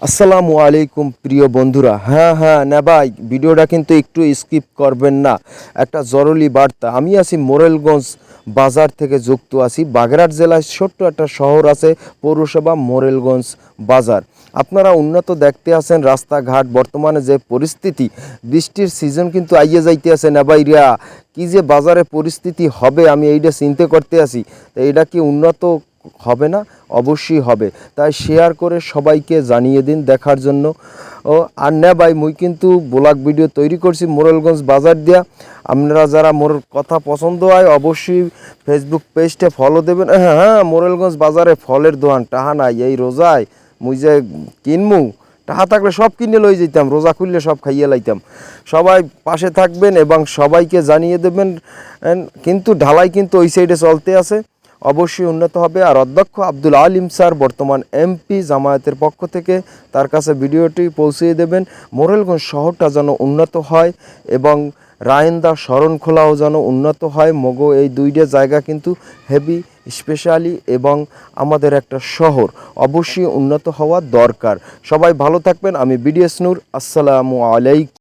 আসসালামু আলাইকুম প্রিয় বন্ধুরা। হ্যাঁ না ভাই, ভিডিওটা কিন্তু একটু স্কিপ করবেন না। একটা জরুরি বার্তা। আমি আছি মোরেলগঞ্জ বাজার থেকে যুক্ত আছি। বাগেরহাট জেলায় ছোট্ট একটা শহর আছে, পৌরসভা মোরেলগঞ্জ বাজার। আপনারা উন্নত দেখতে আছেন রাস্তাঘাট, বর্তমানে যে পরিস্থিতি, বৃষ্টির সিজন কিন্তু আইয়ে যাইতে আছে না ভাইরা। কি যে বাজারে পরিস্থিতি হবে আমি এইটা চিন্তা করতে আছি। তো এইটা কি উন্নত হবে না? অবশ্যই হবে। তাই শেয়ার করে সবাইকে জানিয়ে দিন দেখার জন্য। ও আর না ভাই, মুই কিন্তু ব্লগ ভিডিও তৈরি করছি মোরেলগঞ্জ বাজার দিয়া। আপনারা যারা মোর কথা পছন্দ হয় অবশ্যই ফেসবুক পেজটা ফলো দেবেন। হ্যাঁ, মোরেলগঞ্জ বাজারে ফলের দোকান টাহা নাই এই রোজায়। মুই যে কিনমু, টাহা থাকলে সব কিনে লই যেতাম, রোজা খুললে সব খাইয়ে লাইতাম। সবাই পাশে থাকবেন এবং সবাইকে জানিয়ে দেবেন। কিন্তু ঢালাই কিন্তু ওই সাইডে চলতে আছে, অবশ্যই উন্নত হবে। আর অধ্যক্ষ আব্দুল আলিম স্যার বর্তমান এমপি জামায়াতের পক্ষ থেকে, তার কাছে ভিডিওটি পৌঁছিয়ে দেবেন। মোরেলগঞ্জ শহরটা যেন উন্নত হয় এবং রায়েন্দা শরণখোলাও যেন উন্নত হয়। মগো এই দুইটা জায়গা কিন্তু হেভি স্পেশালি এবং আমাদের একটা শহর অবশ্যই উন্নত হওয়া দরকার। সবাই ভালো থাকবেন। আমি বিডিএস নূর, আসসালামু আলাইকুম।